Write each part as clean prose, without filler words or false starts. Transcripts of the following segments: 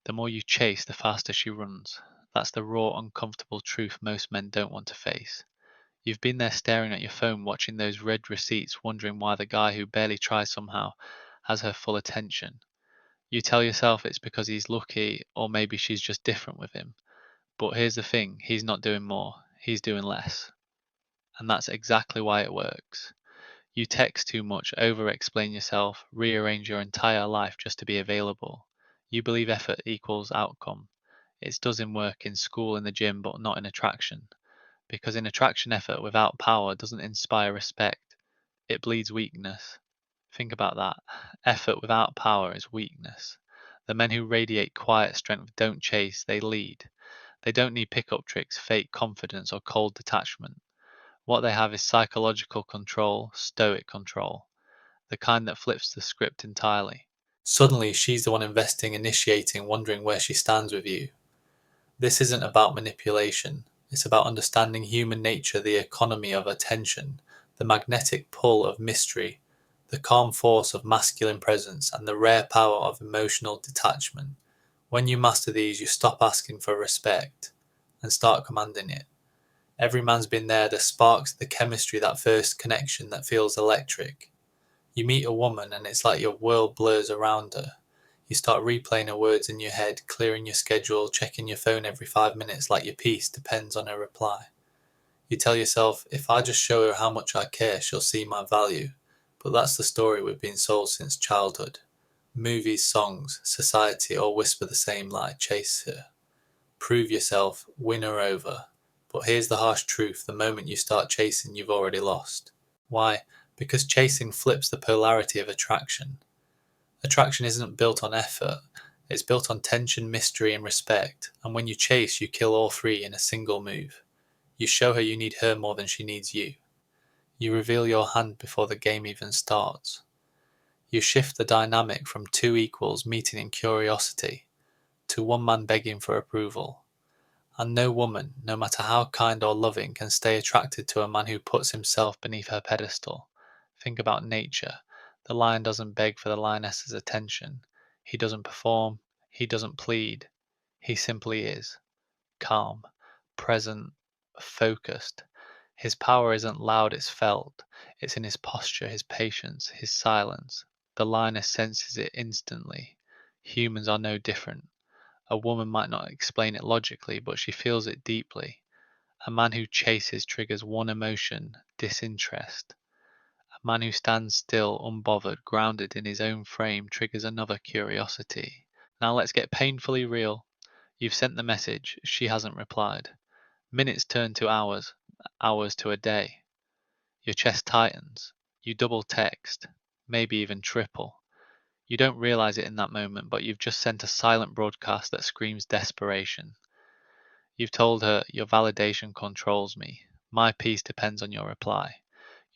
The more you chase, the faster she runs. That's the raw, uncomfortable truth most men don't want to face. You've been there staring at your phone, watching those read receipts, wondering why the guy who barely tries somehow has her full attention. You tell yourself it's because he's lucky, or maybe she's just different with him. But here's the thing, he's not doing more, he's doing less. And that's exactly why it works. You text too much, over explain yourself, rearrange your entire life just to be available. You believe effort equals outcome. It does in work, in school, in the gym, but not in attraction. Because in attraction, effort without power doesn't inspire respect, it bleeds weakness. Think about that. Effort without power is weakness. The men who radiate quiet strength don't chase, they lead. They don't need pickup tricks, fake confidence, or cold detachment. What they have is psychological control, stoic control, the kind that flips the script entirely. Suddenly, she's the one investing, initiating, wondering where she stands with you. This isn't about manipulation. It's about understanding human nature, the economy of attention, the magnetic pull of mystery, the calm force of masculine presence, and the rare power of emotional detachment. When you master these, you stop asking for respect and start commanding it. Every man's been there, the sparks, the chemistry, that first connection that feels electric. You meet a woman and it's like your world blurs around her. You start replaying her words in your head, clearing your schedule, checking your phone every 5 minutes like your peace depends on her reply. You tell yourself, if I just show her how much I care, she'll see my value. But that's the story we've been sold since childhood. Movies, songs, society all whisper the same lie, chase her. Prove yourself, win her over. But here's the harsh truth, the moment you start chasing, you've already lost. Why? Because chasing flips the polarity of attraction. Attraction isn't built on effort, it's built on tension, mystery, and respect, and when you chase, you kill all three in a single move. You show her you need her more than she needs you. You reveal your hand before the game even starts. You shift the dynamic from two equals meeting in curiosity to one man begging for approval. And no woman, no matter how kind or loving, can stay attracted to a man who puts himself beneath her pedestal. Think about nature. The lion doesn't beg for the lioness's attention. He doesn't perform. He doesn't plead. He simply is. Calm, present, focused. His power isn't loud, it's felt. It's in his posture, his patience, his silence. The lioness senses it instantly. Humans are no different. A woman might not explain it logically, but she feels it deeply. A man who chases triggers one emotion, disinterest. A man who stands still, unbothered, grounded in his own frame, triggers another, curiosity. Now let's get painfully real. You've sent the message, she hasn't replied. Minutes turn to hours, hours to a day. Your chest tightens. You double text, maybe even triple. You don't realize it in that moment, but you've just sent a silent broadcast that screams desperation. You've told her, your validation controls me. My peace depends on your reply.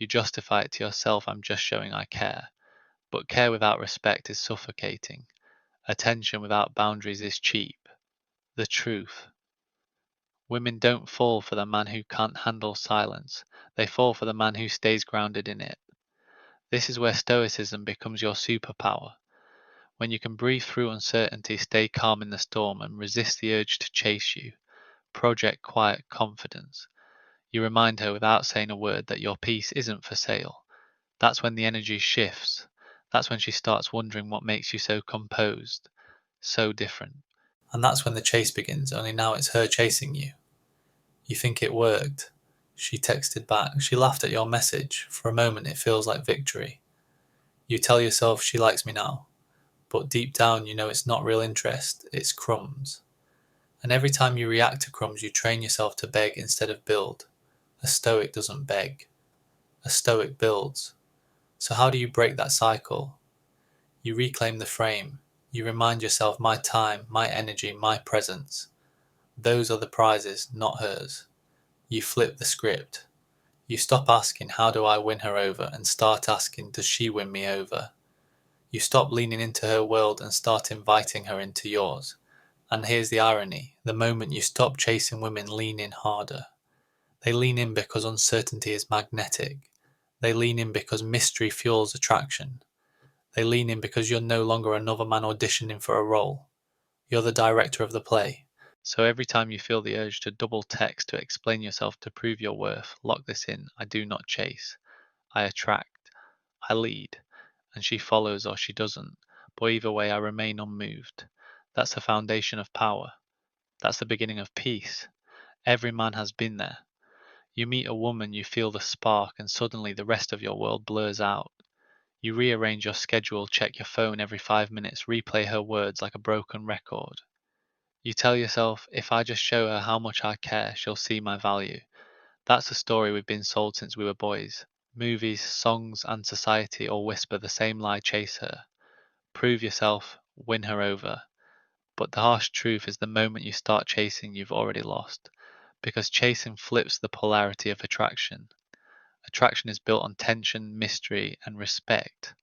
You justify it to yourself, I'm just showing I care. But care without respect is suffocating. Attention without boundaries is cheap. The truth. Women don't fall for the man who can't handle silence. They fall for the man who stays grounded in it. This is where Stoicism becomes your superpower. When you can breathe through uncertainty, stay calm in the storm, and resist the urge to chase you. Project quiet confidence. You remind her without saying a word that your peace isn't for sale. That's when the energy shifts. That's when she starts wondering what makes you so composed, so different. And that's when the chase begins, only now it's her chasing you. You think it worked. She texted back. She laughed at your message. For a moment, it feels like victory. You tell yourself she likes me now. But deep down, you know it's not real interest, it's crumbs. And every time you react to crumbs, you train yourself to beg instead of build. A stoic doesn't beg. A stoic builds. So how do you break that cycle? You reclaim the frame. You remind yourself my time, my energy, my presence. Those are the prizes, not hers. You flip the script. You stop asking, how do I win her over, and start asking, does she win me over? You stop leaning into her world and start inviting her into yours. And here's the irony, the moment you stop chasing women lean in harder. They lean in because uncertainty is magnetic. They lean in because mystery fuels attraction. They lean in because you're no longer another man auditioning for a role. You're the director of the play. So every time you feel the urge to double text to explain yourself to prove your worth, lock this in. I do not chase. I attract. I lead. And she follows or she doesn't. But either way, I remain unmoved. That's the foundation of power. That's the beginning of peace. Every man has been there. You meet a woman, you feel the spark, and suddenly the rest of your world blurs out. You rearrange your schedule, check your phone every 5 minutes, replay her words like a broken record. You tell yourself, if I just show her how much I care, she'll see my value. That's the story we've been sold since we were boys. Movies, songs, and society all whisper the same lie: chase her. Prove yourself, win her over. But the harsh truth is the moment you start chasing, you've already lost. Because chasing flips the polarity of attraction. Attraction is built on tension, mystery, and respect.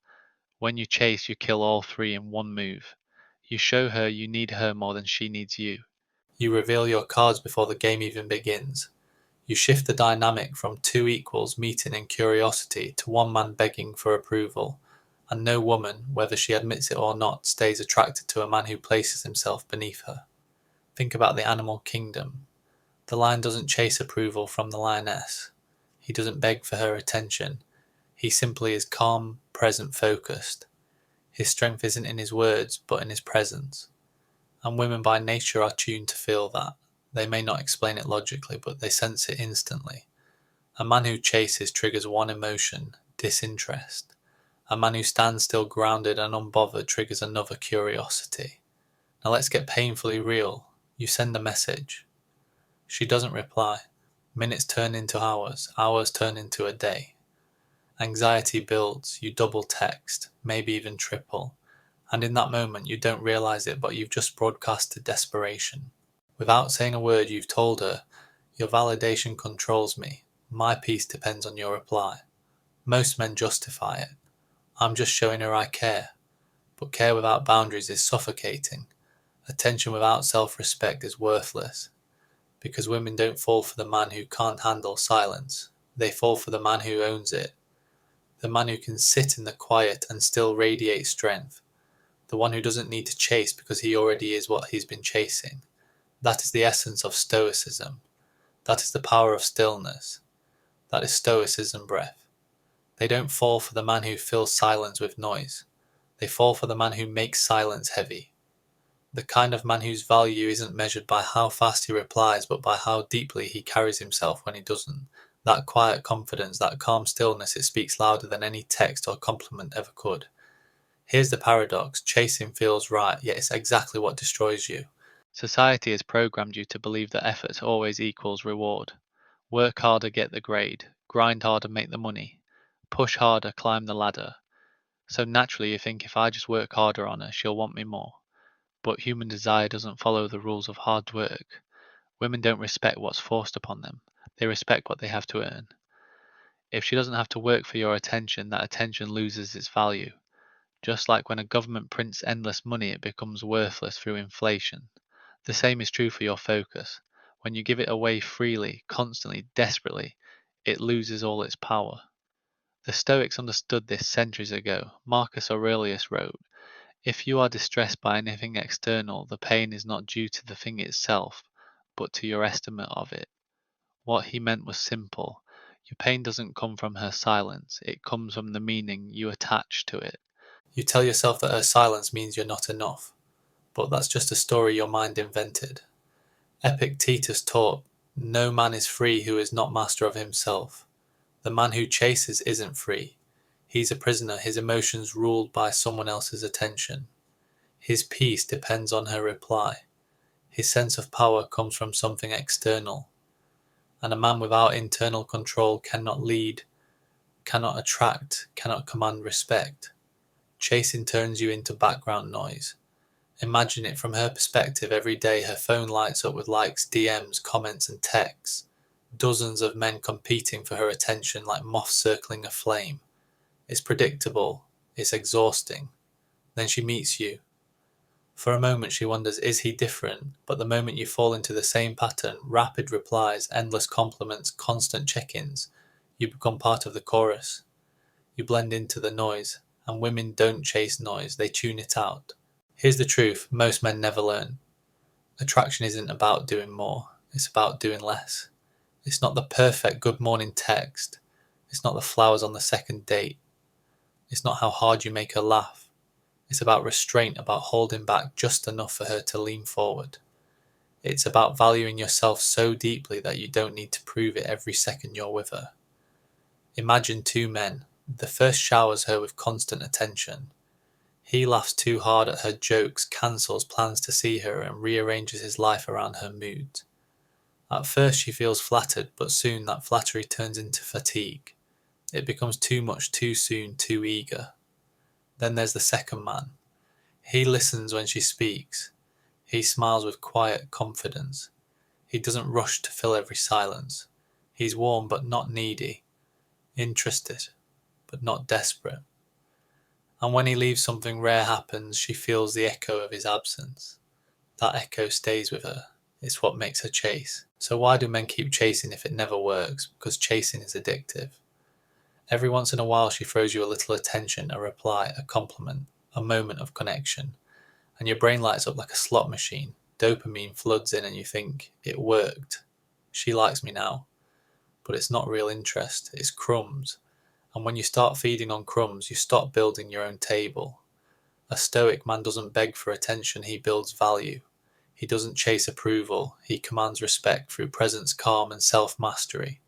When you chase, you kill all three in one move. You show her you need her more than she needs you. You reveal your cards before the game even begins. You shift the dynamic from two equals meeting in curiosity to one man begging for approval, and no woman, whether she admits it or not, stays attracted to a man who places himself beneath her. Think about the animal kingdom. The lion doesn't chase approval from the lioness. He doesn't beg for her attention. He simply is calm, present, focused. His strength isn't in his words, but in his presence. And women by nature are tuned to feel that. They may not explain it logically, but they sense it instantly. A man who chases triggers one emotion, disinterest. A man who stands still grounded and unbothered triggers another, curiosity. Now let's get painfully real. You send a message. She doesn't reply. Minutes turn into hours. Hours turn into a day. Anxiety builds. You double text, maybe even triple. And in that moment, you don't realize it, but you've just broadcasted desperation. Without saying a word, you've told her, your validation controls me. My peace depends on your reply. Most men justify it. I'm just showing her I care. But care without boundaries is suffocating. Attention without self-respect is worthless. Because women don't fall for the man who can't handle silence. They fall for the man who owns it. The man who can sit in the quiet and still radiate strength. The one who doesn't need to chase because he already is what he's been chasing. That is the essence of Stoicism. That is the power of stillness. That is Stoicism Breath. They don't fall for the man who fills silence with noise. They fall for the man who makes silence heavy. The kind of man whose value isn't measured by how fast he replies, but by how deeply he carries himself when he doesn't. That quiet confidence, that calm stillness, it speaks louder than any text or compliment ever could. Here's the paradox. Chasing feels right, yet it's exactly what destroys you. Society has programmed you to believe that effort always equals reward. Work harder, get the grade. Grind harder, make the money. Push harder, climb the ladder. So naturally you think if I just work harder on her, she'll want me more. But human desire doesn't follow the rules of hard work. Women don't respect what's forced upon them. They respect what they have to earn. If she doesn't have to work for your attention, that attention loses its value. Just like when a government prints endless money, it becomes worthless through inflation. The same is true for your focus. When you give it away freely, constantly, desperately, it loses all its power. The Stoics understood this centuries ago. Marcus Aurelius wrote, "If you are distressed by anything external, the pain is not due to the thing itself, but to your estimate of it." What he meant was simple. Your pain doesn't come from her silence, it comes from the meaning you attach to it. You tell yourself that her silence means you're not enough, but that's just a story your mind invented. Epictetus taught, no man is free who is not master of himself. The man who chases isn't free. He's a prisoner, his emotions ruled by someone else's attention. His peace depends on her reply. His sense of power comes from something external. And a man without internal control cannot lead, cannot attract, cannot command respect. Chasing turns you into background noise. Imagine it from her perspective. Every day her phone lights up with likes, DMs, comments and texts. Dozens of men competing for her attention like moths circling a flame. It's predictable. It's exhausting. Then she meets you. For a moment she wonders, is he different? But the moment you fall into the same pattern, rapid replies, endless compliments, constant check-ins, you become part of the chorus. You blend into the noise. And women don't chase noise, they tune it out. Here's the truth most men never learn. Attraction isn't about doing more, it's about doing less. It's not the perfect good morning text. It's not the flowers on the second date. It's not how hard you make her laugh. It's about restraint, about holding back just enough for her to lean forward. It's about valuing yourself so deeply that you don't need to prove it every second you're with her. Imagine two men. The first showers her with constant attention. He laughs too hard at her jokes, cancels plans to see her, and rearranges his life around her moods. At first she feels flattered, but soon that flattery turns into fatigue. It becomes too much, too soon, too eager. Then there's the second man. He listens when she speaks. He smiles with quiet confidence. He doesn't rush to fill every silence. He's warm but not needy, interested but not desperate. And when he leaves, something rare happens. She feels the echo of his absence. That echo stays with her. It's what makes her chase. So why do men keep chasing if it never works? Because chasing is addictive. Every once in a while she throws you a little attention, a reply, a compliment, a moment of connection, and your brain lights up like a slot machine. Dopamine floods in and you think, it worked. She likes me now. But it's not real interest, it's crumbs. And when you start feeding on crumbs, you stop building your own table. A Stoic man doesn't beg for attention, he builds value. He doesn't chase approval, he commands respect through presence, calm, and self-mastery.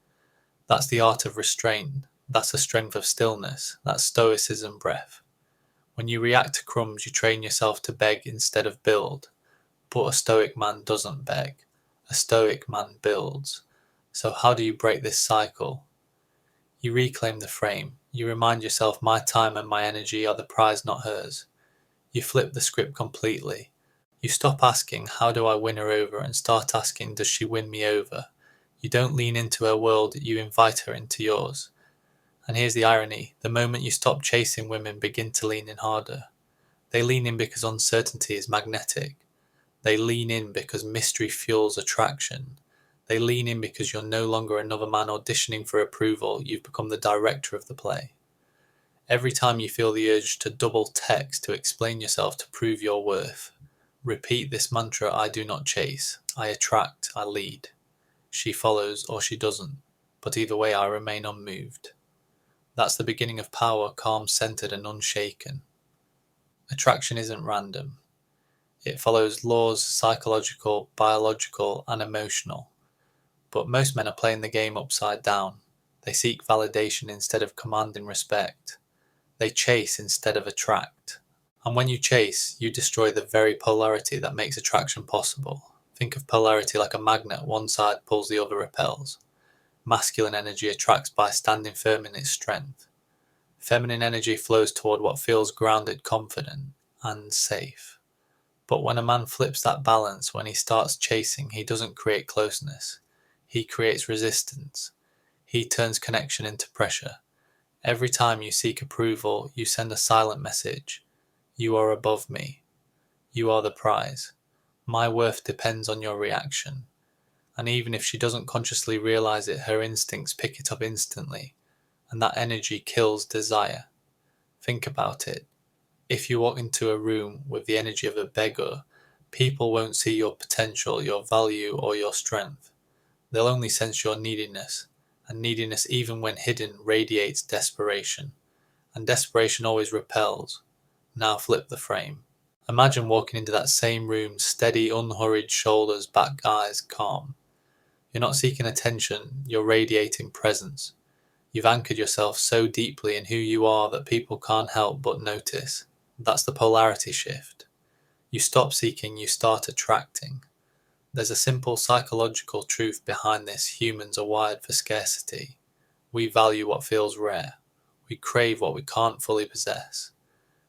That's the art of restraint. That's the strength of stillness. That's Stoicism Breath. When you react to crumbs, you train yourself to beg instead of build. But a Stoic man doesn't beg. A Stoic man builds. So how do you break this cycle? You reclaim the frame. You remind yourself my time and my energy are the prize, not hers. You flip the script completely. You stop asking, how do I win her over, and start asking, does she win me over? You don't lean into her world, you invite her into yours. And here's the irony, the moment you stop chasing, women begin to lean in harder. They lean in because uncertainty is magnetic. They lean in because mystery fuels attraction. They lean in because you're no longer another man auditioning for approval, you've become the director of the play. Every time you feel the urge to double text to explain yourself to prove your worth, repeat this mantra: I do not chase, I attract, I lead. She follows or she doesn't, but either way I remain unmoved. That's the beginning of power, calm, centered, and unshaken. Attraction isn't random. It follows laws, psychological, biological, and emotional. But most men are playing the game upside down. They seek validation instead of commanding respect. They chase instead of attract. And when you chase, you destroy the very polarity that makes attraction possible. Think of polarity like a magnet, one side pulls, the other repels. Masculine energy attracts by standing firm in its strength. Feminine energy flows toward what feels grounded, confident, and safe. But when a man flips that balance, when he starts chasing, he doesn't create closeness. He creates resistance. He turns connection into pressure. Every time you seek approval, you send a silent message. You are above me. You are the prize. My worth depends on your reaction. And even if she doesn't consciously realize it, her instincts pick it up instantly, and that energy kills desire. Think about it. If you walk into a room with the energy of a beggar, people won't see your potential, your value, or your strength. They'll only sense your neediness, and neediness, even when hidden, radiates desperation. And desperation always repels. Now flip the frame. Imagine walking into that same room, steady, unhurried shoulders, back, eyes, calm. You're not seeking attention, you're radiating presence. You've anchored yourself so deeply in who you are that people can't help but notice. That's the polarity shift. You stop seeking, you start attracting. There's a simple psychological truth behind this. Humans are wired for scarcity. We value what feels rare. We crave what we can't fully possess.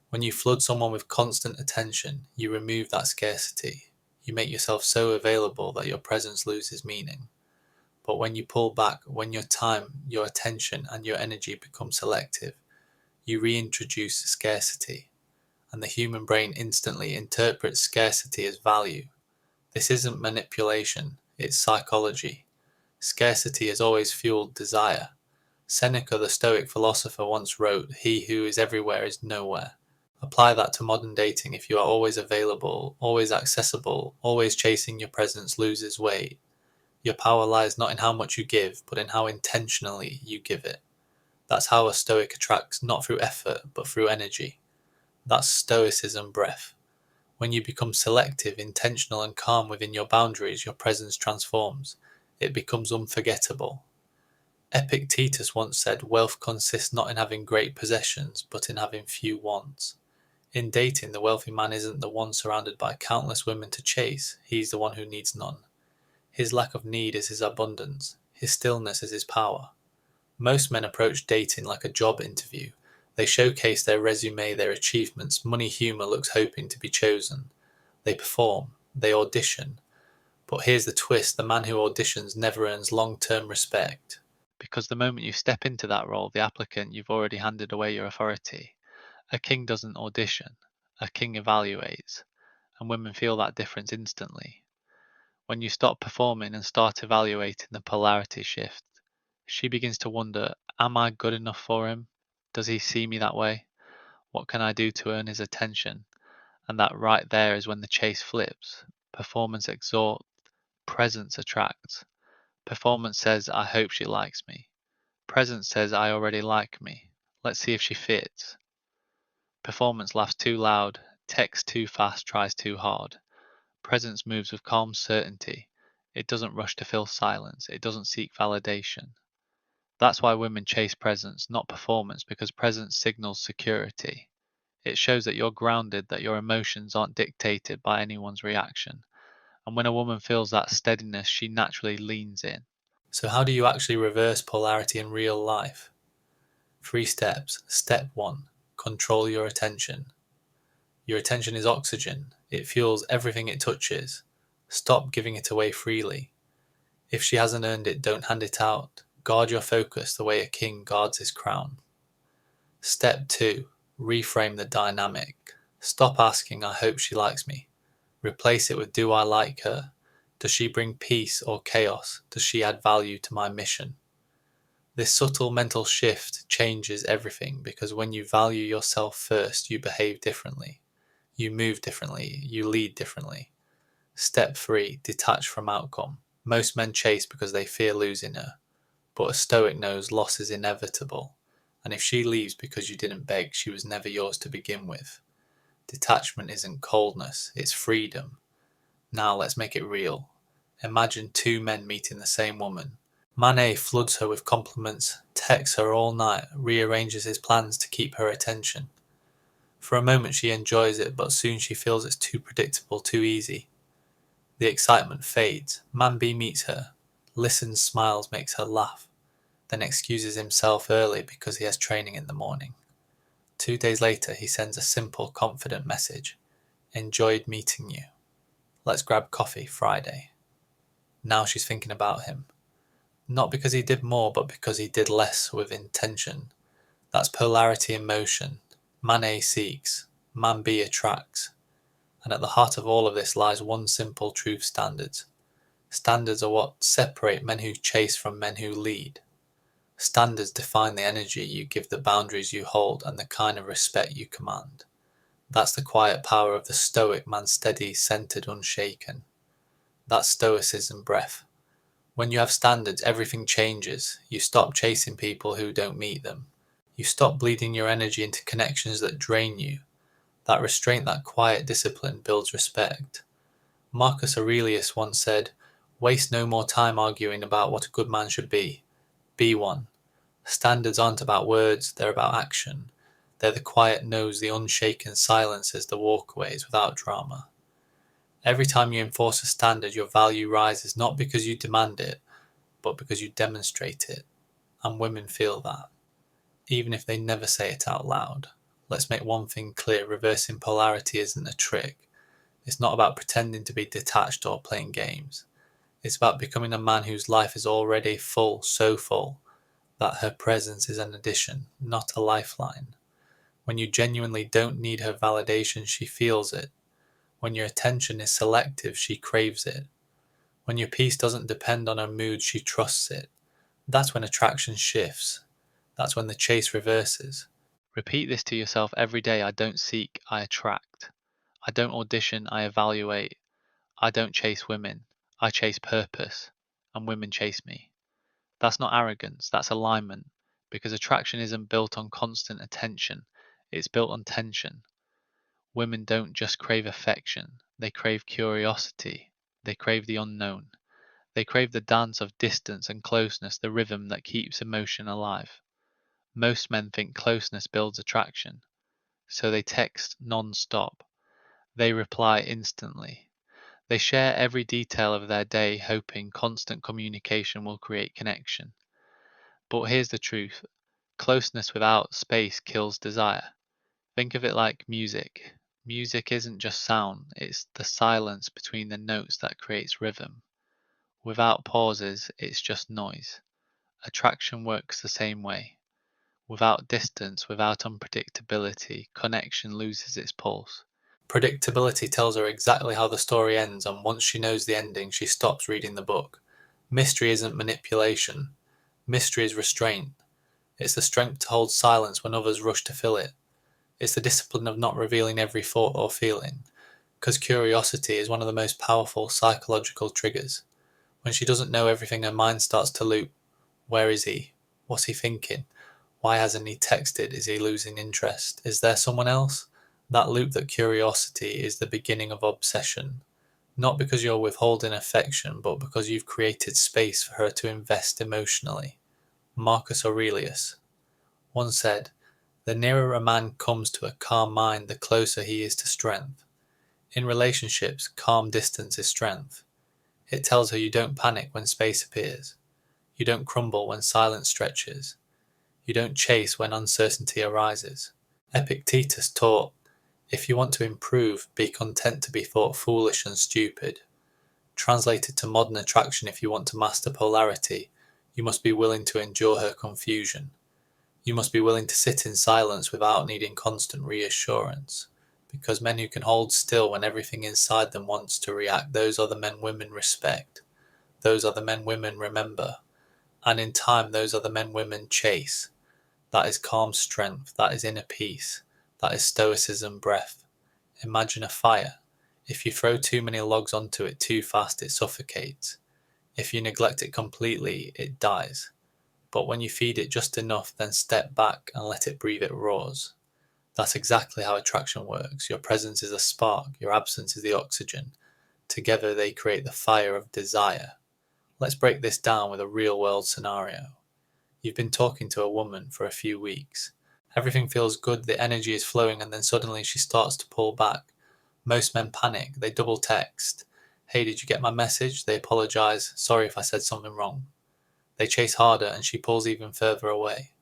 When you flood someone with constant attention, you remove that scarcity. You make yourself so available that your presence loses meaning. But when you pull back, when your time, your attention, and your energy become selective, you reintroduce scarcity, and the human brain instantly interprets scarcity as value. This isn't manipulation, it's psychology. Scarcity has always fueled desire. Seneca, the Stoic philosopher, once wrote, "He who is everywhere is nowhere." Apply that to modern dating. If you are always available, always accessible, always chasing, your presence loses weight. Your power lies not in how much you give, but in how intentionally you give it. That's how a Stoic attracts, not through effort, but through energy. That's Stoicism Breath. When you become selective, intentional, and calm within your boundaries, your presence transforms. It becomes unforgettable. Epictetus once said, wealth consists not in having great possessions, but in having few wants. In dating, the wealthy man isn't the one surrounded by countless women to chase, he's the one who needs none. His lack of need is his abundance, his stillness is his power. Most men approach dating like a job interview. They showcase their resume, their achievements, money, humour, looks, hoping to be chosen. They perform, they audition. But here's the twist, the man who auditions never earns long-term respect. Because the moment you step into that role, the applicant, you've already handed away your authority. A king doesn't audition, a king evaluates, and women feel that difference instantly. When you stop performing and start evaluating, the polarity shifts. She begins to wonder, am I good enough for him? Does he see me that way? What can I do to earn his attention? And that right there is when the chase flips. Performance exhorts, presence attracts. Performance says, I hope she likes me. Presence says, I already like me. Let's see if she fits. Performance laughs too loud, texts too fast, tries too hard. Presence moves with calm certainty. It doesn't rush to fill silence. It doesn't seek validation. That's why women chase presence, not performance, because presence signals security. It shows that you're grounded, that your emotions aren't dictated by anyone's reaction. And when a woman feels that steadiness, she naturally leans in. So how do you actually reverse polarity in real life? 3 steps. Step 1. Control your attention. Your attention is oxygen. It fuels everything it touches. Stop giving it away freely. If she hasn't earned it, don't hand it out. Guard your focus the way a king guards his crown. Step 2. Reframe the dynamic. Stop asking, I hope she likes me. Replace it with, do I like her? Does she bring peace or chaos? Does she add value to my mission? This subtle mental shift changes everything, because when you value yourself first, you behave differently. You move differently. You lead differently. Step 3. Detach from outcome. Most men chase because they fear losing her, but a Stoic knows loss is inevitable, and if she leaves because you didn't beg, she was never yours to begin with. Detachment isn't coldness, it's freedom. Now let's make it real. Imagine 2 men meeting the same woman. Man A floods her with compliments, texts her all night, rearranges his plans to keep her attention. For a moment she enjoys it, but soon she feels it's too predictable, too easy. The excitement fades. Man B meets her, listens, smiles, makes her laugh, then excuses himself early because he has training in the morning. 2 days later he sends a simple, confident message. Enjoyed meeting you. Let's grab coffee Friday. Now she's thinking about him. Not because he did more, but because he did less with intention. That's polarity in motion. Man A seeks, man B attracts. And at the heart of all of this lies one simple truth: standards. Standards are what separate men who chase from men who lead. Standards define the energy you give, the boundaries you hold, and the kind of respect you command. That's the quiet power of the Stoic man, steady, centered, unshaken. That's Stoicism Breath. When you have standards, everything changes. You stop chasing people who don't meet them. You stop bleeding your energy into connections that drain you. That restraint, that quiet discipline builds respect. Marcus Aurelius once said, waste no more time arguing about what a good man should be. Be one. Standards aren't about words, they're about action. They're the quiet no's, the unshaken silences, the walkways without drama. Every time you enforce a standard, your value rises, not because you demand it, but because you demonstrate it. And women feel that, even if they never say it out loud. Let's make one thing clear: reversing polarity isn't a trick. It's not about pretending to be detached or playing games. It's about becoming a man whose life is already full, so full, that her presence is an addition, not a lifeline. When you genuinely don't need her validation, she feels it. When your attention is selective, she craves it. When your peace doesn't depend on her mood, she trusts it. That's when attraction shifts. That's when the chase reverses. Repeat this to yourself every day. I don't seek, I attract. I don't audition, I evaluate. I don't chase women, I chase purpose, and women chase me. That's not arrogance, that's alignment, because attraction isn't built on constant attention, it's built on tension. Women don't just crave affection, they crave curiosity, they crave the unknown. They crave the dance of distance and closeness, the rhythm that keeps emotion alive. Most men think closeness builds attraction, so they text non-stop. They reply instantly. They share every detail of their day, hoping constant communication will create connection. But here's the truth: closeness without space kills desire. Think of it like music. Music isn't just sound, it's the silence between the notes that creates rhythm. Without pauses, it's just noise. Attraction works the same way. Without distance, without unpredictability, connection loses its pulse. Predictability tells her exactly how the story ends, and once she knows the ending, she stops reading the book. Mystery isn't manipulation. Mystery is restraint. It's the strength to hold silence when others rush to fill it. It's the discipline of not revealing every thought or feeling, because curiosity is one of the most powerful psychological triggers. When she doesn't know everything, her mind starts to loop. Where is he? What's he thinking? Why hasn't he texted? Is he losing interest? Is there someone else? That loop, that curiosity, is the beginning of obsession. Not because you're withholding affection, but because you've created space for her to invest emotionally. Marcus Aurelius once said, "The nearer a man comes to a calm mind, the closer he is to strength." In relationships, calm distance is strength. It tells her you don't panic when space appears. You don't crumble when silence stretches. You don't chase when uncertainty arises. Epictetus taught, "If you want to improve, be content to be thought foolish and stupid." Translated to modern attraction, if you want to master polarity, you must be willing to endure her confusion. You must be willing to sit in silence without needing constant reassurance. Because men who can hold still when everything inside them wants to react, those are the men women respect. Those are the men women remember. And in time, those are the men women chase. That is calm strength, that is inner peace, that is Stoicism breath. Imagine a fire. If you throw too many logs onto it too fast, it suffocates. If you neglect it completely, it dies. But when you feed it just enough, then step back and let it breathe, it roars. That's exactly how attraction works. Your presence is a spark, your absence is the oxygen. Together they create the fire of desire. Let's break this down with a real world scenario. You've been talking to a woman for a few weeks. Everything feels good, the energy is flowing, and then suddenly she starts to pull back. Most men panic, they double text. "Hey, did you get my message?" They apologize. "Sorry if I said something wrong." They chase harder and she pulls even further away.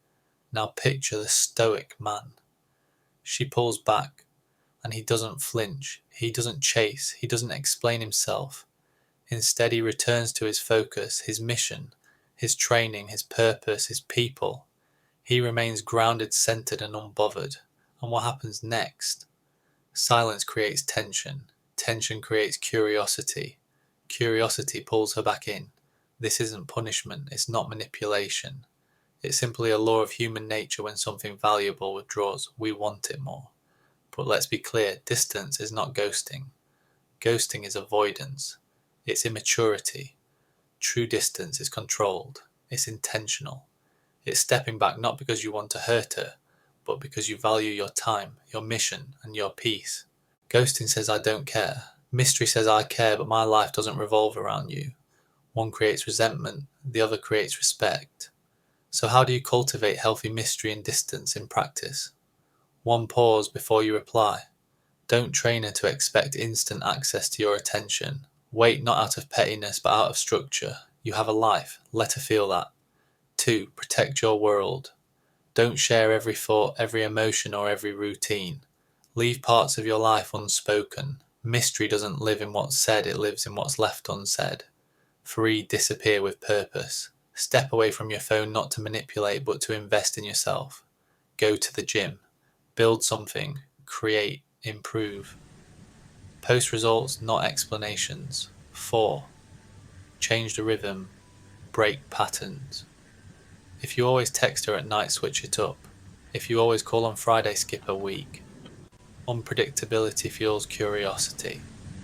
Now picture the stoic man. She pulls back and he doesn't flinch. He doesn't chase. He doesn't explain himself. Instead, he returns to his focus, his mission, his training, his purpose, his people. He remains grounded, centered, and unbothered. And what happens next? Silence creates tension. Tension creates curiosity. Curiosity pulls her back in. This isn't punishment. It's not manipulation. It's simply a law of human nature. When something valuable withdraws, we want it more. But let's be clear, distance is not ghosting. Ghosting is avoidance. It's immaturity. True distance is controlled. It's intentional. It's stepping back not because you want to hurt her, but because you value your time, your mission, and your peace. Ghosting says I don't care. Mystery says I care, but my life doesn't revolve around you. One creates resentment, the other creates respect. So how do you cultivate healthy mystery and distance in practice? 1. Pause before you reply. Don't train her to expect instant access to your attention. Wait not out of pettiness but out of structure. You have a life, let her feel that. 2. Protect your world. Don't share every thought, every emotion, or every routine. Leave parts of your life unspoken. Mystery doesn't live in what's said, it lives in what's left unsaid. 3. Disappear with purpose. Step away from your phone not to manipulate but to invest in yourself. Go to the gym. Build something. Create. Improve. Post results, not explanations. 4. Change the rhythm. Break patterns. If you always text her at night, switch it up. If you always call on Friday, skip a week. Unpredictability fuels curiosity.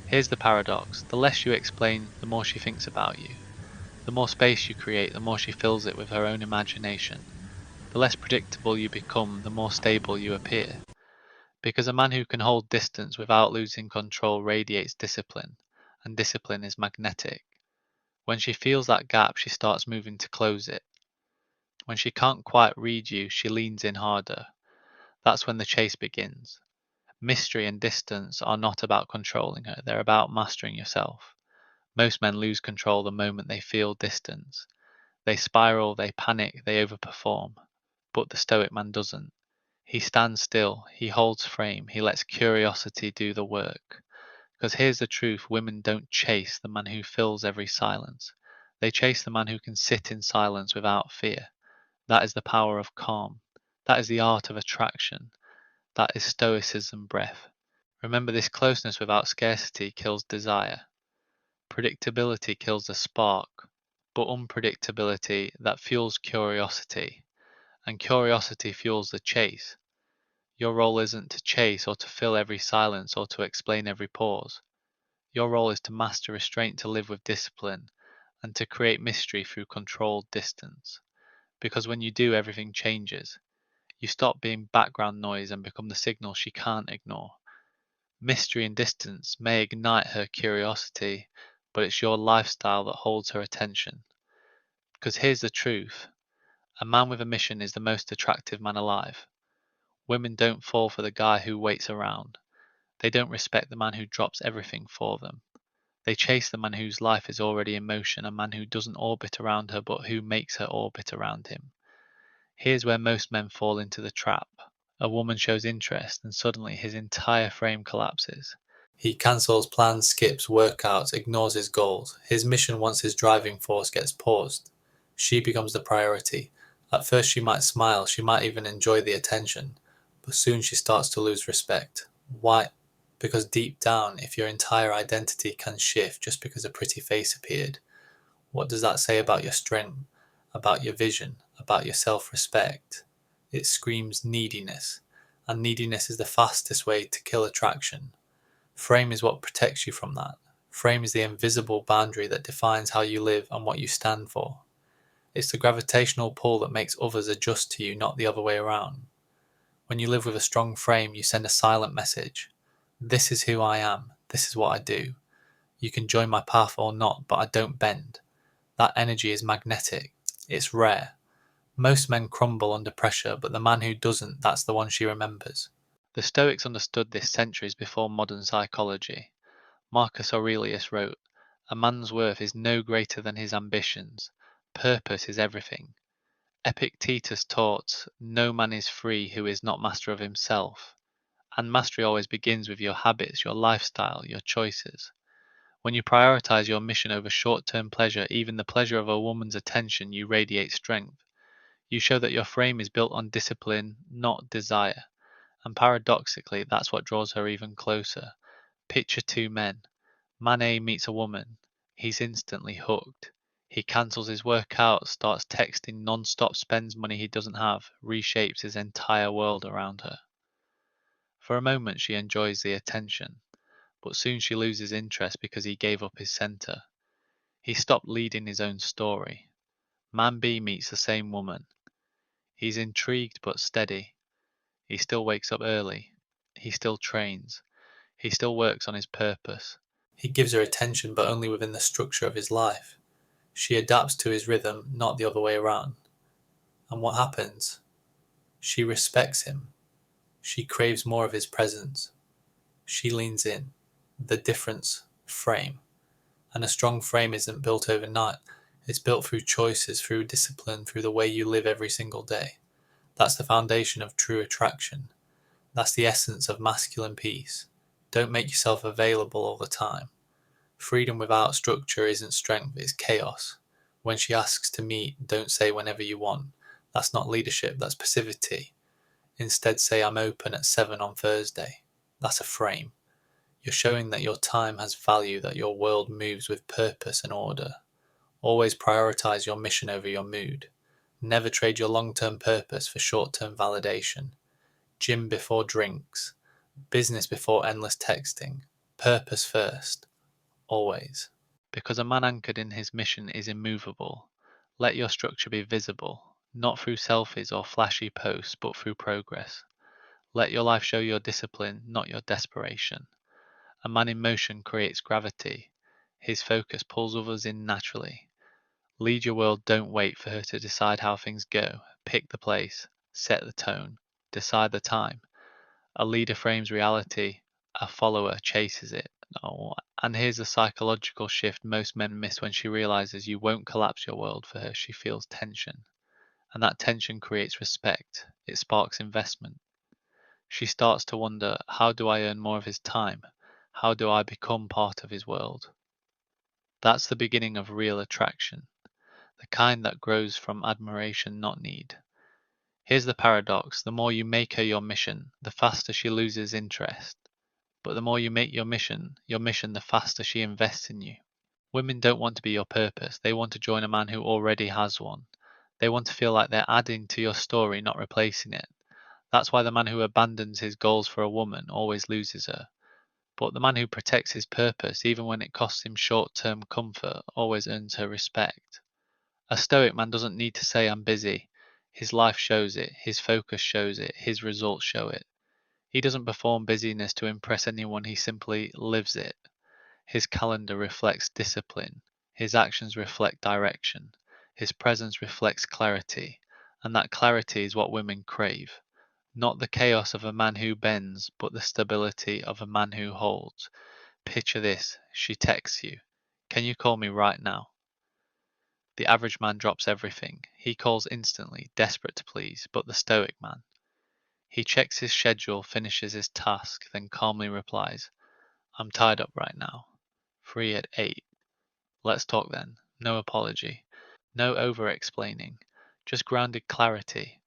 Here's the paradox: the less you explain, the more she thinks about you. The more space you create, the more she fills it with her own imagination. The less predictable you become, the more stable you appear. Because a man who can hold distance without losing control radiates discipline, and discipline is magnetic. When she feels that gap, she starts moving to close it. When she can't quite read you, she leans in harder. That's when the chase begins. Mystery and distance are not about controlling her, they're about mastering yourself. Most men lose control the moment they feel distance. They spiral, they panic, they overperform. But the Stoic man doesn't. He stands still, he holds frame, he lets curiosity do the work. Because here's the truth: women don't chase the man who fills every silence. They chase the man who can sit in silence without fear. That is the power of calm. That is the art of attraction. That is Stoicism Breath. Remember, this closeness without scarcity kills desire. Predictability kills the spark, but unpredictability that fuels curiosity, and curiosity fuels the chase. Your role isn't to chase or to fill every silence or to explain every pause. Your role is to master restraint, to live with discipline, and to create mystery through controlled distance. Because when you do, everything changes. You stop being background noise and become the signal she can't ignore. Mystery and distance may ignite her curiosity, but it's your lifestyle that holds her attention. Because here's the truth: a man with a mission is the most attractive man alive. Women don't fall for the guy who waits around. They don't respect the man who drops everything for them. They chase the man whose life is already in motion, a man who doesn't orbit around her but who makes her orbit around him. Here's where most men fall into the trap. A woman shows interest and suddenly his entire frame collapses. He cancels plans, skips workouts, ignores his goals. His mission once his driving force gets paused. She becomes the priority. At first she might smile, she might even enjoy the attention, but soon she starts to lose respect. Why? Because deep down, if your entire identity can shift just because a pretty face appeared, what does that say about your strength, about your vision, about your self-respect? It screams neediness, and neediness is the fastest way to kill attraction. Frame is what protects you from that. Frame is the invisible boundary that defines how you live and what you stand for. It's the gravitational pull that makes others adjust to you, not the other way around. When you live with a strong frame, you send a silent message. This is who I am. This is what I do. You can join my path or not, but I don't bend. That energy is magnetic. It's rare. Most men crumble under pressure, but the man who doesn't, that's the one she remembers. The Stoics understood this centuries before modern psychology. Marcus Aurelius wrote, "A man's worth is no greater than his ambitions. Purpose is everything." Epictetus taught, "No man is free who is not master of himself." And mastery always begins with your habits, your lifestyle, your choices. When you prioritize your mission over short-term pleasure, even the pleasure of a woman's attention, you radiate strength. You show that your frame is built on discipline, not desire. And paradoxically, that's what draws her even closer. Picture two men. Man A meets a woman. He's instantly hooked. He cancels his workout, starts texting non-stop, spends money he doesn't have, reshapes his entire world around her. For a moment she enjoys the attention, but soon she loses interest because he gave up his center. He stopped leading his own story. Man B meets the same woman. He's intrigued but steady. He still wakes up early. He still trains. He still works on his purpose. He gives her attention, but only within the structure of his life. She adapts to his rhythm, not the other way around. And what happens? She respects him. She craves more of his presence. She leans in. The difference: frame. And a strong frame isn't built overnight. It's built through choices, through discipline, through the way you live every single day. That's the foundation of true attraction. That's the essence of masculine peace. Don't make yourself available all the time. Freedom without structure isn't strength, it's chaos. When she asks to meet, don't say whenever you want. That's not leadership, that's passivity. Instead say I'm open at 7 on Thursday. That's a frame. You're showing that your time has value, that your world moves with purpose and order. Always prioritize your mission over your mood. Never trade your long-term purpose for short-term validation. Gym before drinks. Business before endless texting. Purpose first. Always. Because a man anchored in his mission is immovable. Let your structure be visible, not through selfies or flashy posts, but through progress. Let your life show your discipline, not your desperation. A man in motion creates gravity. His focus pulls others in naturally. Lead your world, don't wait for her to decide how things go. Pick the place, set the tone, decide the time. A leader frames reality, a follower chases it. Oh, and here's the psychological shift most men miss when she realizes you won't collapse your world for her. She feels tension. And that tension creates respect. It sparks investment. She starts to wonder, how do I earn more of his time? How do I become part of his world? That's the beginning of real attraction, the kind that grows from admiration, not need. Here's the paradox: the more you make her your mission, the faster she loses interest. But the more you make your mission, the faster she invests in you. Women don't want to be your purpose, they want to join a man who already has one. They want to feel like they're adding to your story, not replacing it. That's why the man who abandons his goals for a woman always loses her. But the man who protects his purpose, even when it costs him short-term comfort, always earns her respect. A Stoic man doesn't need to say I'm busy. His life shows it, his focus shows it, his results show it. He doesn't perform busyness to impress anyone, he simply lives it. His calendar reflects discipline, his actions reflect direction, his presence reflects clarity, and that clarity is what women crave. Not the chaos of a man who bends, but the stability of a man who holds. Picture this: she texts you, "Can you call me right now?" The average man drops everything. He calls instantly, desperate to please, but the Stoic man, he checks his schedule, finishes his task, then calmly replies, "I'm tied up right now. Free at 8. Let's talk then." No apology. No over-explaining. Just grounded clarity.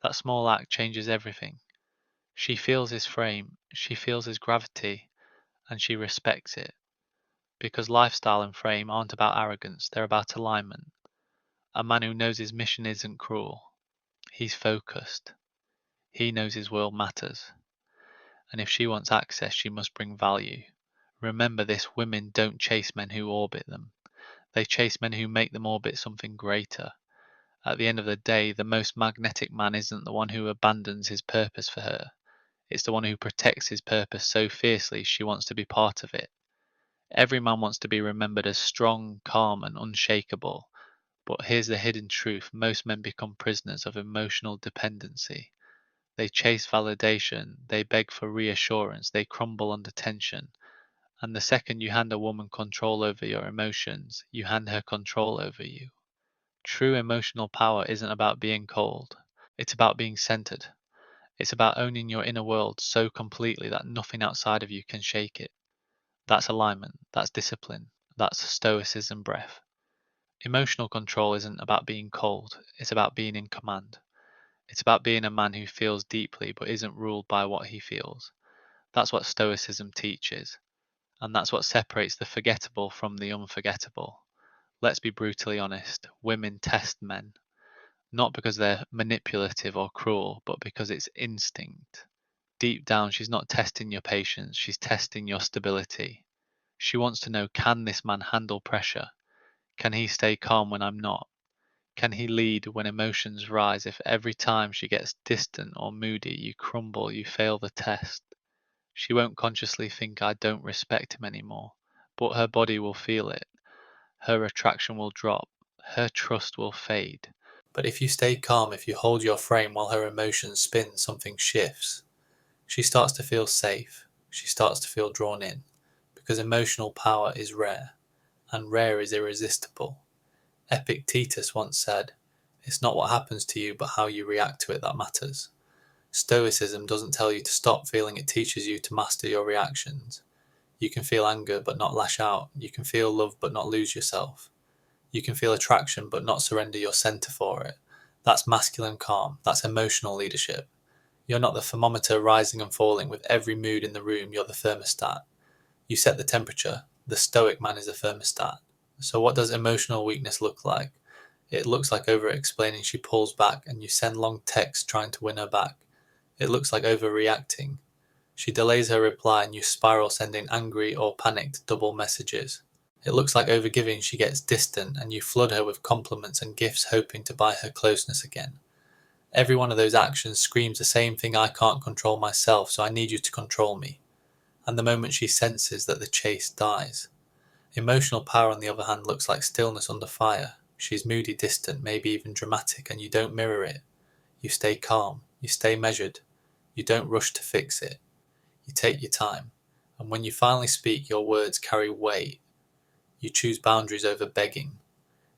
That small act changes everything. She feels his frame, she feels his gravity, and she respects it. Because lifestyle and frame aren't about arrogance, they're about alignment. A man who knows his mission isn't cruel. He's focused. He knows his world matters. And if she wants access, she must bring value. Remember this: women don't chase men who orbit them. They chase men who make them orbit something greater. At the end of the day, the most magnetic man isn't the one who abandons his purpose for her. It's the one who protects his purpose so fiercely she wants to be part of it. Every man wants to be remembered as strong, calm, and unshakable. But here's the hidden truth: most men become prisoners of emotional dependency. They chase validation, they beg for reassurance, they crumble under tension. And the second you hand a woman control over your emotions, you hand her control over you. True emotional power isn't about being cold. It's about being centered. It's about owning your inner world so completely that nothing outside of you can shake it. That's alignment. That's discipline. That's Stoicism breath. Emotional control isn't about being cold. It's about being in command. It's about being a man who feels deeply but isn't ruled by what he feels. That's what Stoicism teaches. And that's what separates the forgettable from the unforgettable. Let's be brutally honest: women test men. Not because they're manipulative or cruel, but because it's instinct. Deep down, she's not testing your patience, she's testing your stability. She wants to know, can this man handle pressure? Can he stay calm when I'm not? Can he lead when emotions rise? If every time she gets distant or moody, you crumble, you fail the test. She won't consciously think, I don't respect him anymore, but her body will feel it. Her attraction will drop. Her trust will fade. But if you stay calm, if you hold your frame while her emotions spin, something shifts. She starts to feel safe. She starts to feel drawn in. Because emotional power is rare, and rare is irresistible. Epictetus once said, "It's not what happens to you, but how you react to it that matters." Stoicism doesn't tell you to stop feeling, it teaches you to master your reactions. You can feel anger but not lash out. You can feel love but not lose yourself. You can feel attraction but not surrender your center for it. That's masculine calm. That's emotional leadership. You're not the thermometer rising and falling with every mood in the room, you're the thermostat. You set the temperature. The Stoic man is a thermostat. So what does emotional weakness look like? It looks like over-explaining. She pulls back and you send long texts trying to win her back. It looks like overreacting. She delays her reply and you spiral sending angry or panicked double messages. It looks like overgiving. She gets distant and you flood her with compliments and gifts hoping to buy her closeness again. Every one of those actions screams the same thing: I can't control myself, so I need you to control me. And the moment she senses that, the chase dies. Emotional power, on the other hand, looks like stillness under fire. She's moody, distant, maybe even dramatic, and you don't mirror it. You stay calm, you stay measured, you don't rush to fix it. You take your time, and when you finally speak, your words carry weight. You choose boundaries over begging.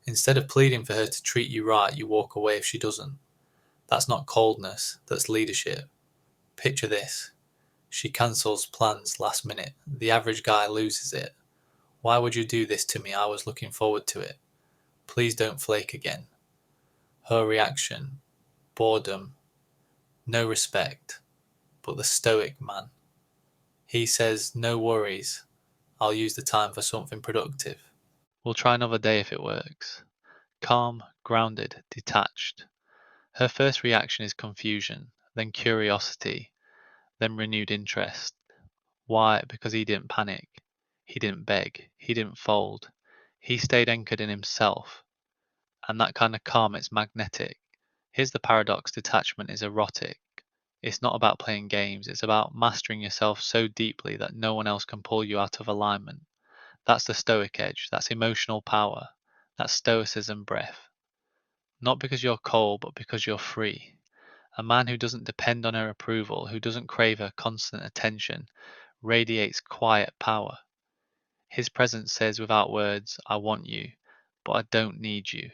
Instead of pleading for her to treat you right, you walk away if she doesn't. That's not coldness, that's leadership. Picture this. She cancels plans last minute. The average guy loses it. Why would you do this to me? I was looking forward to it. Please don't flake again. Her reaction: boredom, no respect. But the Stoic man, he says, no worries, I'll use the time for something productive. We'll try another day if it works. Calm, grounded, detached. Her first reaction is confusion, then curiosity, then renewed interest. Why? Because he didn't panic. He didn't beg. He didn't fold. He stayed anchored in himself. And that kind of calm, it's magnetic. Here's the paradox: detachment is erotic. It's not about playing games, it's about mastering yourself so deeply that no one else can pull you out of alignment. That's the Stoic edge, that's emotional power, that's Stoicism breath. Not because you're cold, but because you're free. A man who doesn't depend on her approval, who doesn't crave her constant attention, radiates quiet power. His presence says without words, I want you, but I don't need you.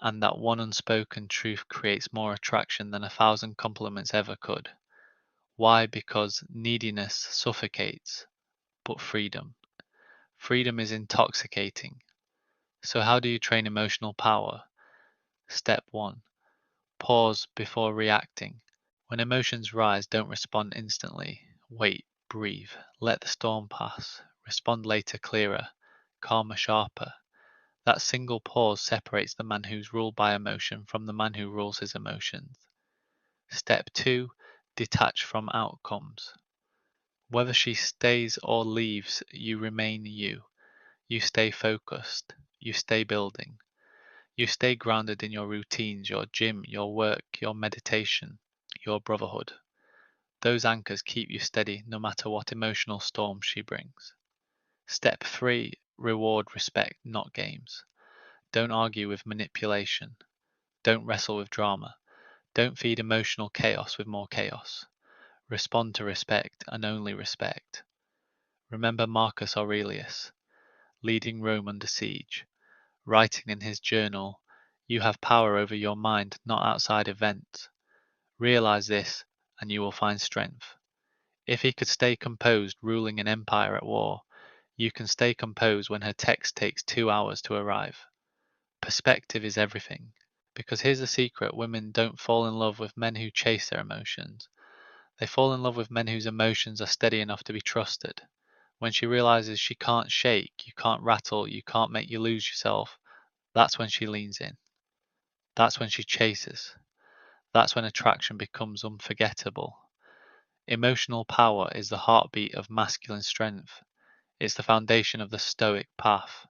And that one unspoken truth creates more attraction than 1,000 compliments ever could. Why? Because neediness suffocates, but freedom is intoxicating. So how do you train emotional power? Step 1. Pause before reacting. When emotions rise, don't respond instantly. Wait, breathe, let the storm pass. Respond later, clearer, calmer, sharper. That single pause separates the man who's ruled by emotion from the man who rules his emotions. Step 2. Detach from outcomes. Whether she stays or leaves, you remain you. You stay focused. You stay building. You stay grounded in your routines, your gym, your work, your meditation, your brotherhood. Those anchors keep you steady no matter what emotional storm she brings. Step 3. Reward respect, not games. Don't argue with manipulation. Don't wrestle with drama. Don't feed emotional chaos with more chaos. Respond to respect and only respect. Remember Marcus Aurelius, leading Rome under siege, writing in his journal, "You have power over your mind, not outside events. Realize this, and you will find strength." If he could stay composed ruling an empire at war, you can stay composed when her text takes 2 hours to arrive. Perspective is everything. Because here's the secret: women don't fall in love with men who chase their emotions. They fall in love with men whose emotions are steady enough to be trusted. When she realizes she can't shake, you can't rattle, you can't make you lose yourself, that's when she leans in. That's when she chases. That's when attraction becomes unforgettable. Emotional power is the heartbeat of masculine strength. It's the foundation of the Stoic path.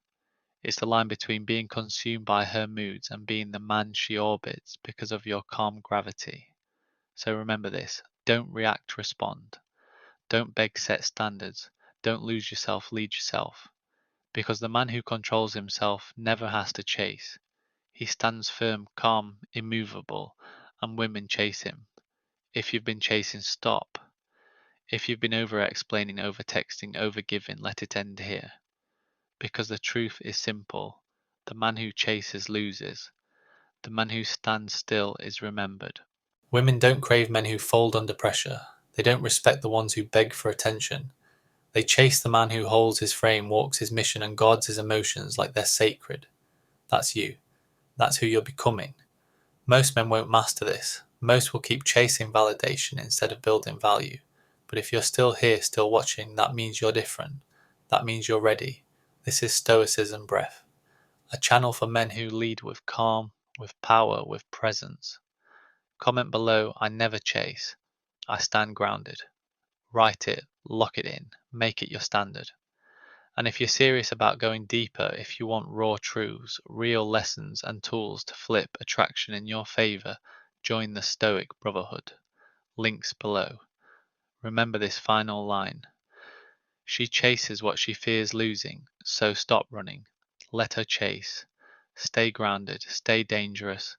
It's the line between being consumed by her moods and being the man she orbits because of your calm gravity. So remember this: don't react, respond. Don't beg, set standards. Don't lose yourself, lead yourself. Because the man who controls himself never has to chase. He stands firm, calm, immovable, and women chase him. If you've been chasing, stop. If you've been over-explaining, over-texting, over-giving, let it end here. Because the truth is simple: the man who chases loses. The man who stands still is remembered. Women don't crave men who fold under pressure. They don't respect the ones who beg for attention. They chase the man who holds his frame, walks his mission, and guards his emotions like they're sacred. That's you. That's who you're becoming. Most men won't master this. Most will keep chasing validation instead of building value. But if you're still here, still watching, that means you're different. That means you're ready. This is Stoicism Breath. a channel for men who lead with calm, with power, with presence. Comment below, I never chase. I stand grounded. Write it, lock it in, make it your standard. And if you're serious about going deeper, if you want raw truths, real lessons and tools to flip attraction in your favor, join the Stoic Brotherhood. Links below. Remember this final line. She chases what she fears losing, so stop running. Let her chase. Stay grounded, stay dangerous,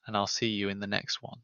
and I'll see you in the next one.